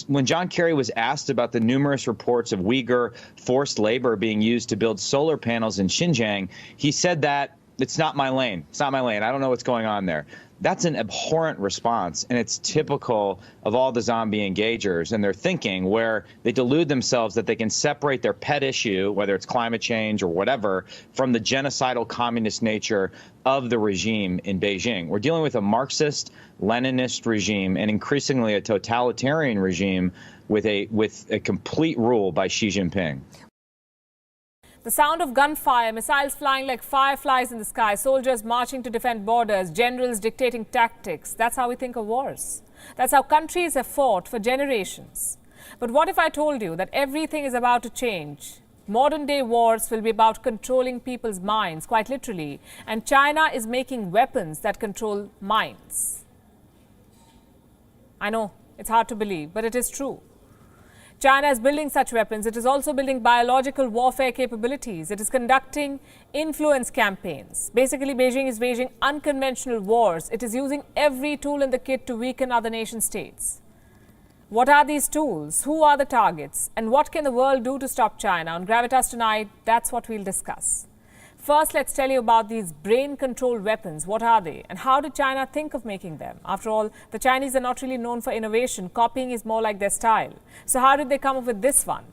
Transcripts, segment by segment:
When John Kerry was asked about the numerous reports of Uyghur forced labor being used to build solar panels in Xinjiang, he said that it's not my lane. It's not my lane. I don't know what's going on there. That's an abhorrent response, and it's typical of all the zombie engagers and their thinking, where they delude themselves that they can separate their pet issue, whether it's climate change or whatever, from the genocidal communist nature of the regime in Beijing. We're dealing with a Marxist, Leninist regime and increasingly a totalitarian regime with a complete rule by Xi Jinping. The sound of gunfire, missiles flying like fireflies in the sky, soldiers marching to defend borders, generals dictating tactics. That's how we think of wars. That's how countries have fought for generations. But what if I told you that everything is about to change? Modern day wars will be about controlling people's minds, quite literally. And China is making weapons that control minds. I know, it's hard to believe, but it is true. China is building such weapons. It is also building biological warfare capabilities. It is conducting influence campaigns. Basically, Beijing is waging unconventional wars. It is using every tool in the kit to weaken other nation states. What are these tools? Who are the targets? And what can the world do to stop China? On Gravitas tonight, that's what we'll discuss. First, let's tell you about these brain-controlled weapons. What are they? And how did China think of making them? After all, the Chinese are not really known for innovation. Copying is more like their style. So how did they come up with this one?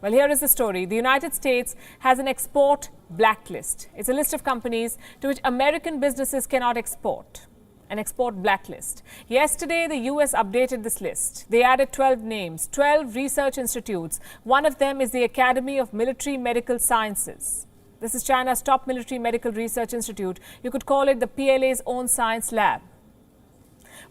Well, here is the story. The United States has an export blacklist. It's a list of companies to which American businesses cannot export. An export blacklist. Yesterday, the US updated this list. They added 12 names, 12 research institutes. One of them is the Academy of Military Medical Sciences. This is China's top military medical research institute. You could call it the PLA's own science lab.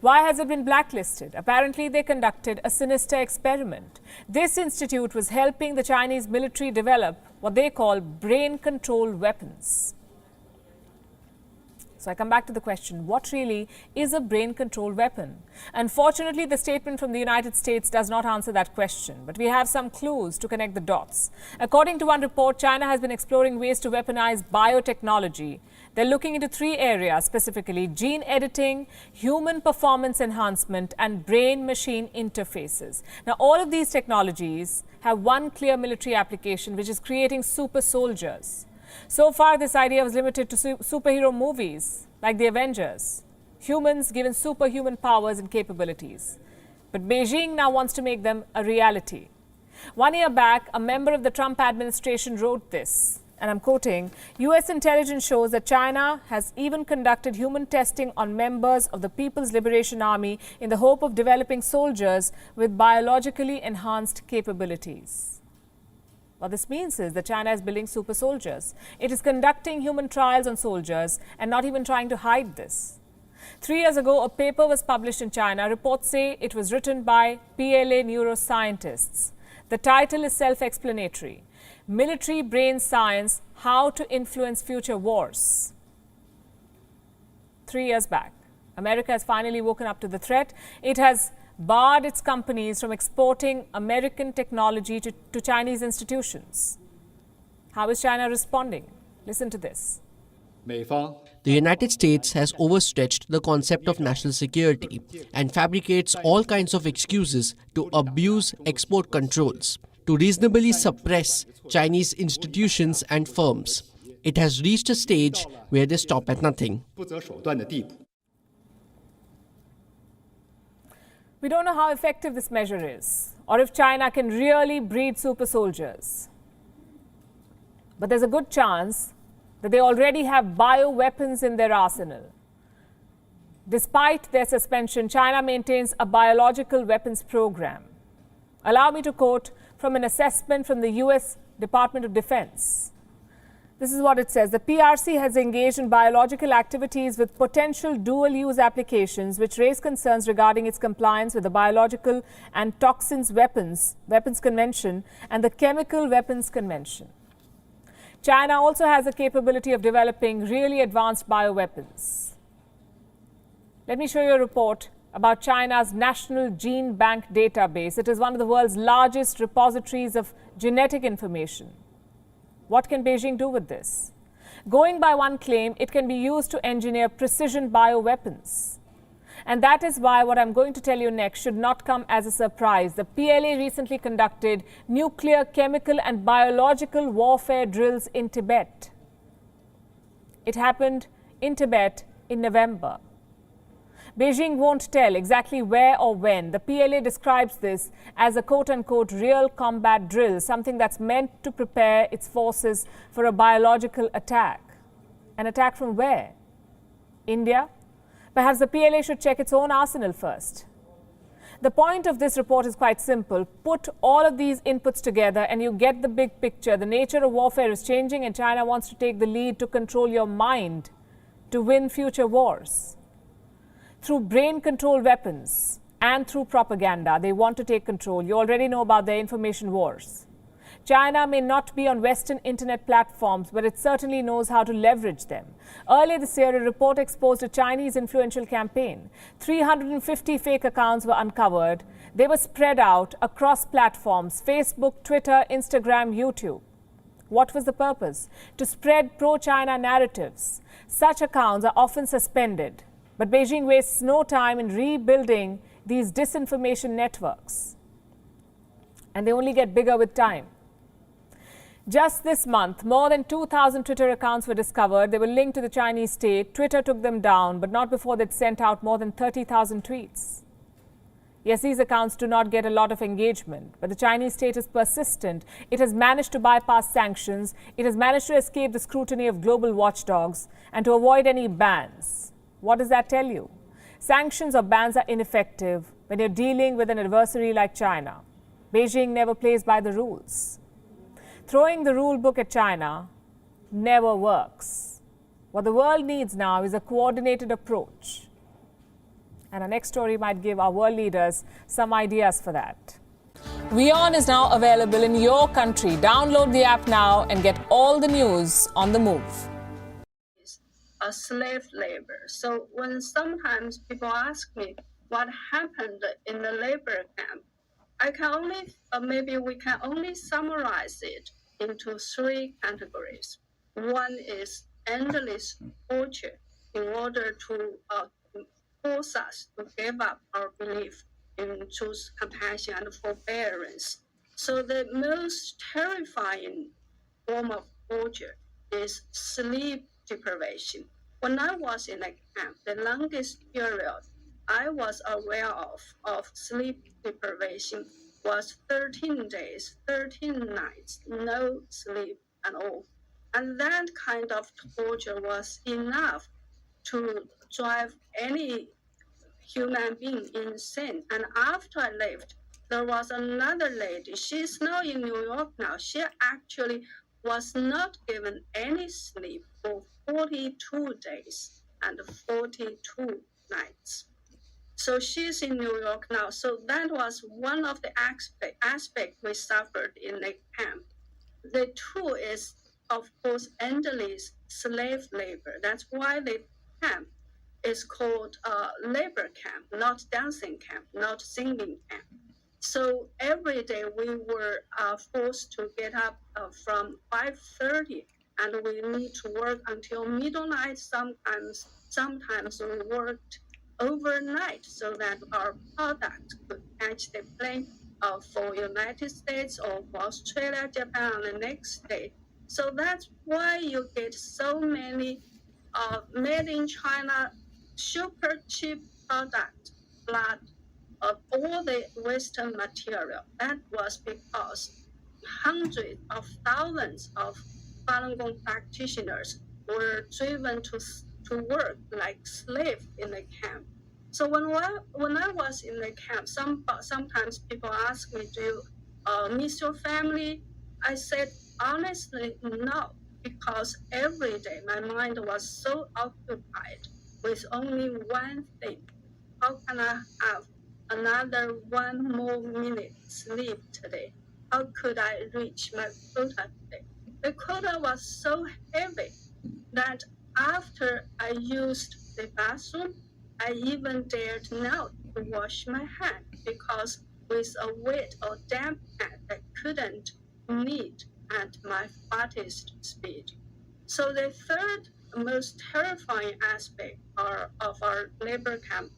Why has it been blacklisted? Apparently, they conducted a sinister experiment. This institute was helping the Chinese military develop what they call brain-controlled weapons. So I come back to the question, what really is a brain-controlled weapon? Unfortunately, the statement from the United States does not answer that question, but we have some clues to connect the dots. According to one report, China has been exploring ways to weaponize biotechnology. They're looking into 3 areas specifically: gene editing, human performance enhancement, and brain-machine interfaces. Now, all of these technologies have one clear military application, which is creating super soldiers. So far, this idea was limited to superhero movies like the Avengers, humans given superhuman powers and capabilities. But Beijing now wants to make them a reality. 1 year back, a member of the Trump administration wrote this, and I'm quoting, "US intelligence shows that China has even conducted human testing on members of the People's Liberation Army in the hope of developing soldiers with biologically enhanced capabilities." What this means is that China is building super soldiers. It is conducting human trials on soldiers and not even trying to hide this. 3 years ago, a paper was published in China. Reports say it was written by PLA neuroscientists. The title is self-explanatory: Military Brain Science, How to Influence Future Wars. 3 years back, America has finally woken up to the threat. It has barred its companies from exporting American technology to Chinese institutions. How is China responding? Listen to this. The United States has overstretched the concept of national security and fabricates all kinds of excuses to abuse export controls, to reasonably suppress Chinese institutions and firms. It has reached a stage where they stop at nothing. We don't know how effective this measure is, or if China can really breed super soldiers. But there's a good chance that they already have bioweapons in their arsenal. Despite their suspension, China maintains a biological weapons program. Allow me to quote from an assessment from the US Department of Defense. This is what it says. The PRC has engaged in biological activities with potential dual-use applications which raise concerns regarding its compliance with the Biological and Toxins Weapons Convention and the Chemical Weapons Convention. China also has the capability of developing really advanced bioweapons. Let me show you a report about China's National Gene Bank database. It is one of the world's largest repositories of genetic information. What can Beijing do with this? Going by one claim, it can be used to engineer precision bioweapons. And that is why what I'm going to tell you next should not come as a surprise. The PLA recently conducted nuclear, chemical and biological warfare drills in Tibet. It happened in Tibet in November. Beijing won't tell exactly where or when. The PLA describes this as a quote-unquote real combat drill, something that's meant to prepare its forces for a biological attack. An attack from where? India? Perhaps the PLA should check its own arsenal first. The point of this report is quite simple. Put all of these inputs together and you get the big picture. The nature of warfare is changing and China wants to take the lead to control your mind, to win future wars. Through brain control weapons and through propaganda, they want to take control. You already know about their information wars. China may not be on Western internet platforms, but it certainly knows how to leverage them. Earlier this year, a report exposed a Chinese influential campaign. 350 fake accounts were uncovered. They were spread out across platforms: Facebook, Twitter, Instagram, YouTube. What was the purpose? To spread pro-China narratives. Such accounts are often suspended, but Beijing wastes no time in rebuilding these disinformation networks. And they only get bigger with time. Just this month, more than 2,000 Twitter accounts were discovered. They were linked to the Chinese state. Twitter took them down, but not before they'd sent out more than 30,000 tweets. Yes, these accounts do not get a lot of engagement, but the Chinese state is persistent. It has managed to bypass sanctions. It has managed to escape the scrutiny of global watchdogs and to avoid any bans. What does that tell you? Sanctions or bans are ineffective when you're dealing with an adversary like China. Beijing never plays by the rules. Throwing the rule book at China never works. What the world needs now is a coordinated approach. And our next story might give our world leaders some ideas for that. WION is now available in your country. Download the app now and get all the news on the move. A slave labor. So when sometimes people ask me what happened in the labor camp, I can only, maybe we can only summarize it into three categories. One is endless torture in order to force us to give up our belief in truth, compassion, and forbearance. So the most terrifying form of torture is sleep deprivation. When I was in a camp, the longest period I was aware of sleep deprivation was 13 days, 13 nights, no sleep at all. And that kind of torture was enough to drive any human being insane. And after I left, there was another lady. She's now in New York now. She actually was not given any sleep for 42 days and 42 nights. So she's in New York now. So that was one of the aspect we suffered in the camp. The two is, of course, endless slave labor. That's why the camp is called labor camp, not dancing camp, not singing camp. So every day we were forced to get up from 5:30, and we need to work until midnight. Sometimes we worked overnight so that our product could catch the plane for United States or for Australia, Japan on the next day. So that's why you get so many made in China super cheap product, blood, of all the Western material. That was because hundreds of thousands of Falun Gong practitioners were driven to work like slaves in the camp. So when I was in the camp, sometimes people ask me, do you miss your family? I said, honestly, no, because every day my mind was so occupied with only one thing. How can I have another 1 more minute sleep today? How could I reach my quota today? The quota was so heavy that after I used the bathroom, I even dared not to wash my hand because with a wet or damp hand, I couldn't knit at my fastest speed. So the third most terrifying aspect of our labor camp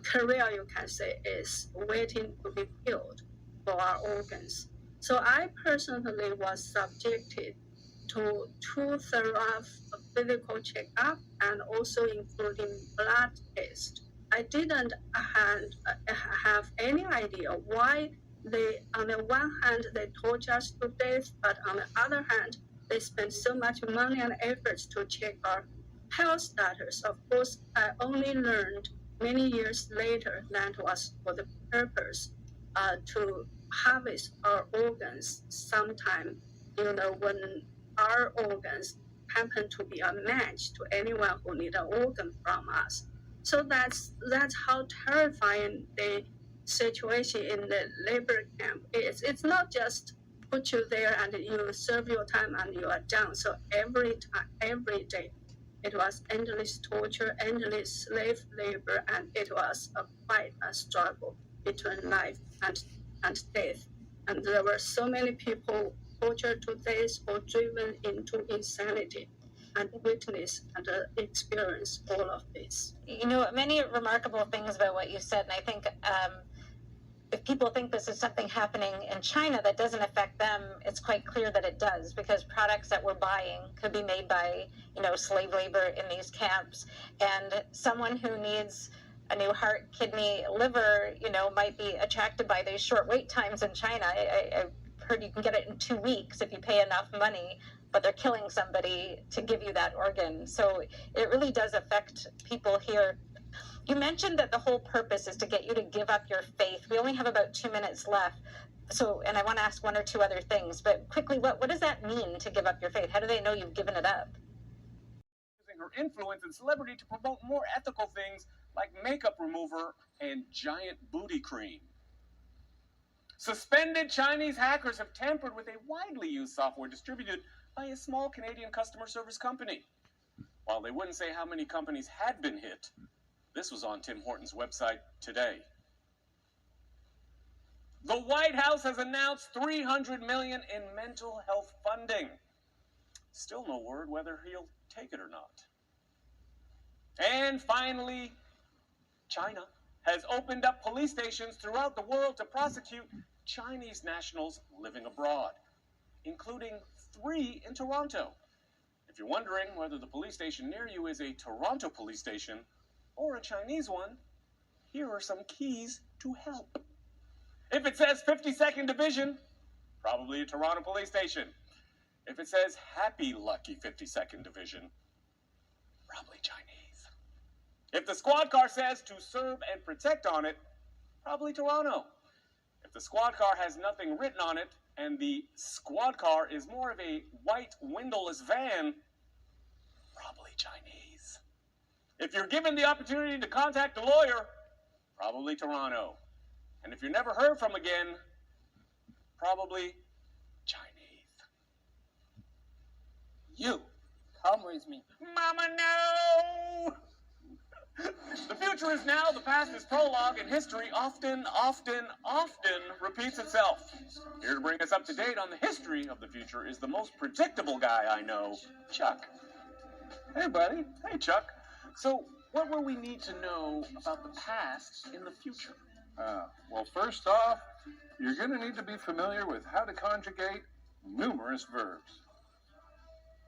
career, you can say, is waiting to be killed for our organs. So I personally was subjected to 2 thorough physical checkup and also including blood test. I didn't have any idea why they, on the one hand, they torture us to death, but on the other hand, they spend so much money and efforts to check our health status. Of course, I only learned many years later that was for the purpose to harvest our organs sometime, when our organs happen to be a match to anyone who need an organ from us. So that's how terrifying the situation in the labor camp is. It's not just put you there and you serve your time and you are done. So every day, it was endless torture, endless slave labor, and it was quite a struggle between life and death. And there were so many people tortured to death or driven into insanity, and witness and experience all of this. Many remarkable things about what you said, and I think if people think this is something happening in China that doesn't affect them, it's quite clear that it does, because products that we're buying could be made by, slave labor in these camps. And someone who needs a new heart, kidney, liver, might be attracted by these short wait times in China. I heard you can get it in 2 weeks if you pay enough money, but they're killing somebody to give you that organ. So it really does affect people here. You mentioned that the whole purpose is to get you to give up your faith. We only have about 2 minutes left. And I want to ask 1 or 2 other things, but quickly, what does that mean to give up your faith? How do they know you've given it up? Using her influence and celebrity to promote more ethical things like makeup remover and giant booty cream. Suspended Chinese hackers have tampered with a widely used software distributed by a small Canadian customer service company. While they wouldn't say how many companies had been hit, this was on Tim Horton's website today. The White House has announced $300 million in mental health funding. Still no word whether he'll take it or not. And finally, China has opened up police stations throughout the world to prosecute Chinese nationals living abroad, including 3 in Toronto. If you're wondering whether the police station near you is a Toronto police station or a Chinese one, here are some keys to help. If it says 52nd Division, probably a Toronto police station. If it says Happy Lucky 52nd Division, probably Chinese. If the squad car says to serve and protect on it, probably Toronto. If the squad car has nothing written on it and the squad car is more of a white windowless van, probably Chinese. If you're given the opportunity to contact a lawyer, probably Toronto. And if you're never heard from again, probably Chinese. You come with me. Mama, no! The future is now, the past is prologue, and history often repeats itself. Here to bring us up to date on the history of the future is the most predictable guy I know, Chuck. Hey, buddy. Hey, Chuck. So, what will we need to know about the past in the future? Well, first off, you're going to need to be familiar with how to conjugate numerous verbs.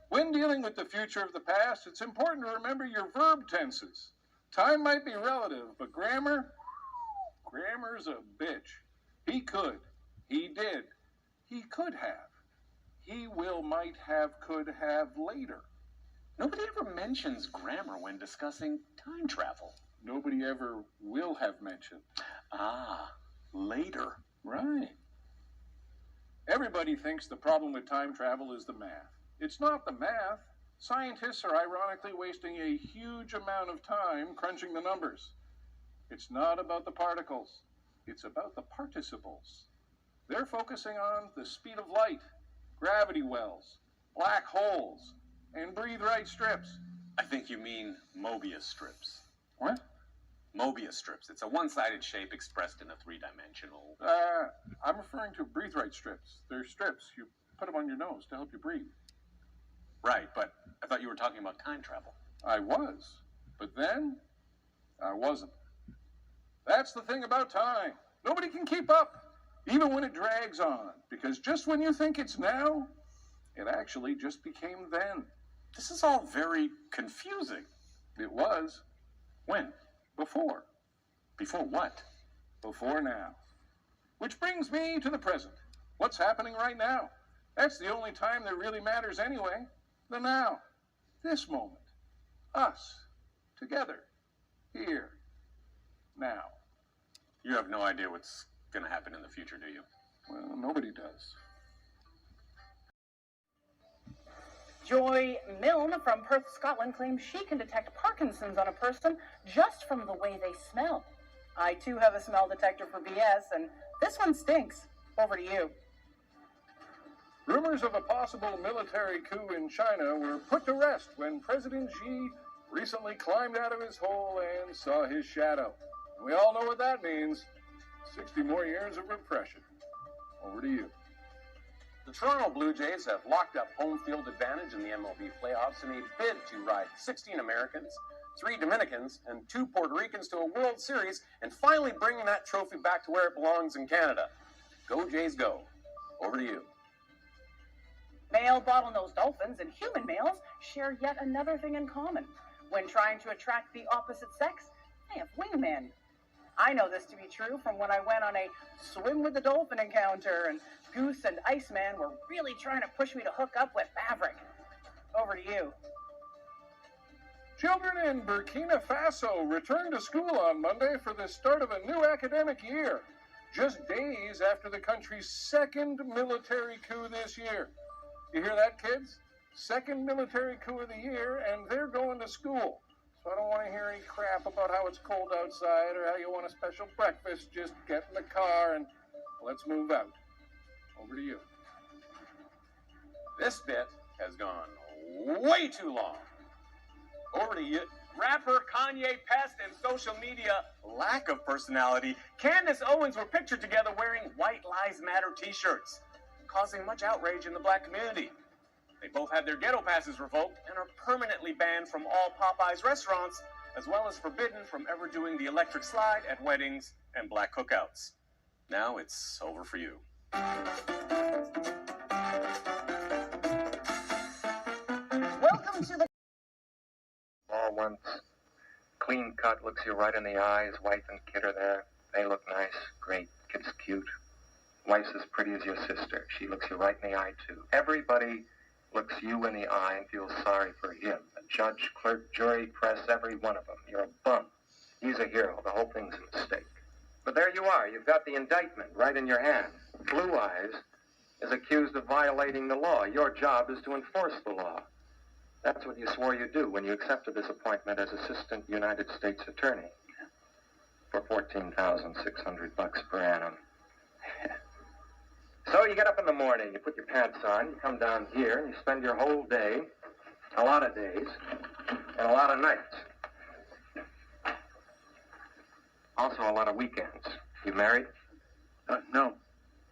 When dealing with the future of the past, it's important to remember your verb tenses. Time might be relative, but grammar's a bitch. He could. He did. He could have. He will, might have, could have later. Nobody ever mentions grammar when discussing time travel. Nobody ever will have mentioned. Ah, later. Right. Everybody thinks the problem with time travel is the math. It's not the math. Scientists are ironically wasting a huge amount of time crunching the numbers. It's not about the particles. It's about the participles. They're focusing on the speed of light, gravity wells, black holes, and breathe-right strips. I think you mean Mobius strips. What? Mobius strips. It's a one-sided shape expressed in a three-dimensional... I'm referring to breathe-right strips. They're strips. You put them on your nose to help you breathe. Right, but I thought you were talking about time travel. I was, but then I wasn't. That's the thing about time. Nobody can keep up, even when it drags on, because just when you think it's now, it actually just became then. This is all very confusing. It was. When? Before. Before what? Before now. Which brings me to the present. What's happening right now? That's the only time that really matters anyway. The now. This moment. Us. Together. Here. Now. You have no idea what's going to happen in the future, do you? Well, nobody does. Joy Milne from Perth, Scotland claims she can detect Parkinson's on a person just from the way they smell. I too have a smell detector for BS, and this one stinks. Over to you. Rumors of a possible military coup in China were put to rest when President Xi recently climbed out of his hole and saw his shadow. We all know what that means. 60 more years of repression. Over to you. The Toronto Blue Jays have locked up home field advantage in the MLB playoffs in a bid to ride 16 Americans, 3 Dominicans, and 2 Puerto Ricans to a World Series and finally bringing that trophy back to where it belongs in Canada. Go Jays, go. Over to you. Male bottlenose dolphins and human males share yet another thing in common. When trying to attract the opposite sex, they have wingmen. I know this to be true from when I went on a swim with the dolphin encounter and Goose and Iceman were really trying to push me to hook up with Maverick. Over to you. Children in Burkina Faso returned to school on Monday for the start of a new academic year, just days after the country's second military coup this year. You hear that, kids? Second military coup of the year, and they're going to school. So I don't want to hear any crap about how it's cold outside or how you want a special breakfast. Just get in the car and let's move out. Over to you. This bit has gone way too long. Over to you. Rapper Kanye Pest and social media lack of personality. Candace Owens were pictured together wearing White Lives Matter t-shirts, causing much outrage in the black community. They both had their ghetto passes revoked and are permanently banned from all Popeyes restaurants, as well as forbidden from ever doing the electric slide at weddings and black cookouts. Now it's over for you. Welcome to the... All once, clean cut, looks you right in the eyes. Wife and kid are there. They look nice. Great. Kid's cute. Wife's as pretty as your sister. She looks you right in the eye, too. Everybody looks you in the eye and feels sorry for him. The judge, clerk, jury, press, every one of them. You're a bum. He's a hero. The whole thing's a mistake. But there you are. You've got the indictment right in your hand. Blue Eyes is accused of violating the law. Your job is to enforce the law. That's what you swore you'd do when you accepted this appointment as Assistant United States Attorney for $14,600 per annum. So you get up in the morning, you put your pants on, you come down here, and you spend your whole day, a lot of days, and a lot of nights. Also a lot of weekends. You married? No.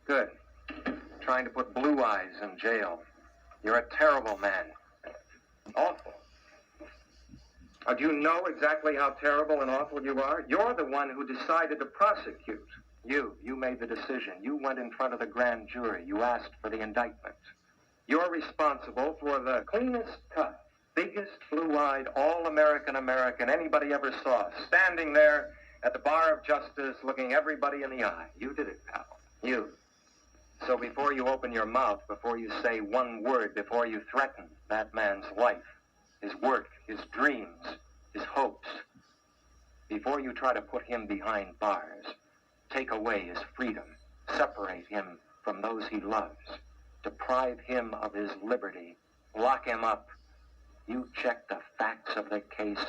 Good. Trying to put Blue Eyes in jail. You're a terrible man. Awful. Do you know exactly how terrible and awful you are? You're the one who decided to prosecute. You made the decision. You went in front of the grand jury. You asked for the indictment. You're responsible for the cleanest cut, biggest blue-eyed, all-American anybody ever saw, standing there at the bar of justice, looking everybody in the eye. You did it, pal. You. So before you open your mouth, before you say one word, before you threaten that man's life, his work, his dreams, his hopes, before you try to put him behind bars, take away his freedom, separate him from those he loves, deprive him of his liberty, lock him up, you check the facts of the case,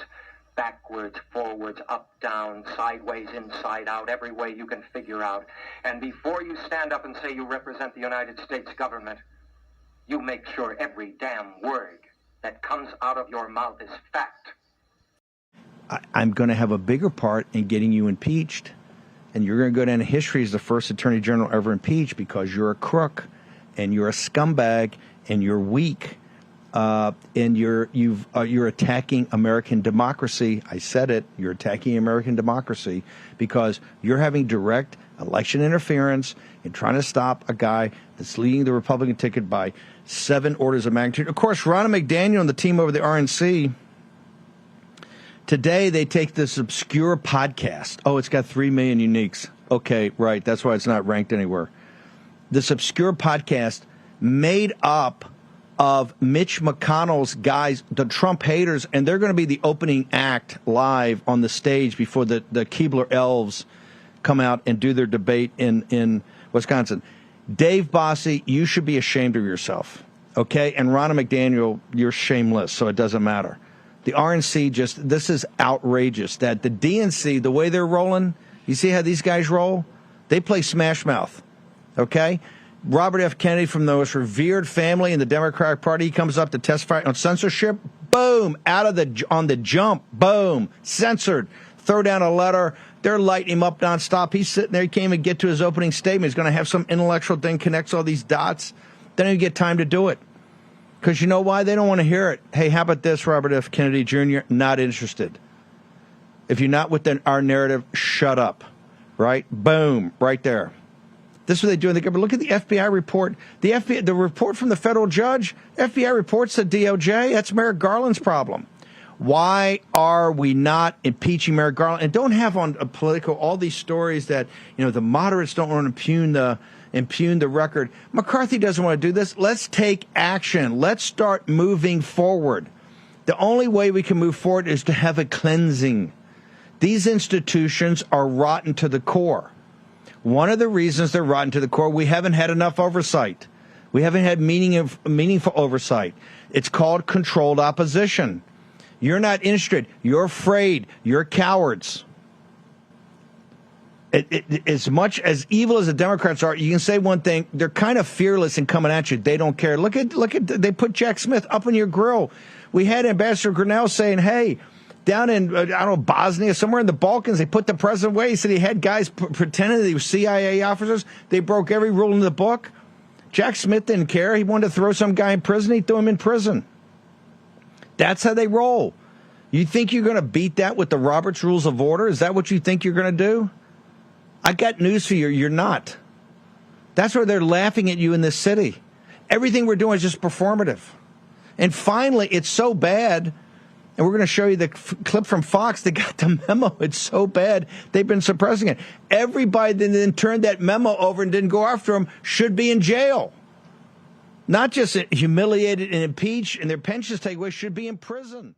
backwards, forwards, up, down, sideways, inside out, every way you can figure out. And before you stand up and say you represent the United States government, you make sure every damn word that comes out of your mouth is fact. I'm going to have a bigger part in getting you impeached, and you're going to go down in history as the first attorney general ever impeached because you're a crook, and you're a scumbag, and you're weak. and you're attacking American democracy. I said it. You're attacking American democracy because you're having direct election interference and trying to stop a guy that's leading the Republican ticket by 7 orders of magnitude. Of course, Ronna McDaniel and the team over the RNC, today they take this obscure podcast. Oh, it's got 3 million uniques. Okay, right. That's why it's not ranked anywhere. This obscure podcast made up of Mitch McConnell's guys, the Trump haters, and they're going to be the opening act live on the stage before the Keebler elves come out and do their debate in Wisconsin. Dave Bossie, you should be ashamed of yourself, okay? And Ronna McDaniel, you're shameless, so it doesn't matter. The RNC this is outrageous that the DNC, the way they're rolling, you see how these guys roll? They play Smash Mouth, okay? Robert F. Kennedy from the most revered family in the Democratic Party, he comes up to testify on censorship. Boom, on the jump, boom, censored. Throw down a letter. They're lighting him up nonstop. He's sitting there. He can't even get to his opening statement. He's going to have some intellectual thing, connects all these dots. They don't even get time to do it. Because you know why? They don't want to hear it. Hey, how about this, Robert F. Kennedy Jr.? Not interested. If you're not within our narrative, shut up. Right? Boom. Right there. This is what they do. But look at the FBI report. The report from the federal judge. FBI reports to DOJ. That's Merrick Garland's problem. Why are we not impeaching Merrick Garland? And don't have on Politico all these stories that, the moderates don't want to impugn the record. McCarthy doesn't want to do this. Let's take action. Let's start moving forward. The only way we can move forward is to have a cleansing. These institutions are rotten to the core. One of the reasons they're rotten to the core, we haven't had enough oversight. We haven't had meaningful oversight. It's called controlled opposition. You're not interested. You're afraid. You're cowards. As much as evil as the Democrats are, you can say one thing. They're kind of fearless in coming at you. They don't care. Look at. They put Jack Smith up on your grill. We had Ambassador Grinnell saying, "Hey, down in Bosnia, somewhere in the Balkans, they put the president away." He said he had guys pretending that he was CIA officers. They broke every rule in the book. Jack Smith didn't care. He wanted to throw some guy in prison. He threw him in prison. That's how they roll. You think you're going to beat that with the Roberts Rules of Order? Is that what you think you're going to do? I got news for you. You're not. That's why they're laughing at you in this city. Everything we're doing is just performative. And finally, it's so bad, and we're going to show you the clip from Fox that got the memo. It's so bad, they've been suppressing it. Everybody that then turned that memo over and didn't go after him should be in jail. Not just humiliated and impeached and their pensions taken away, should be in prison.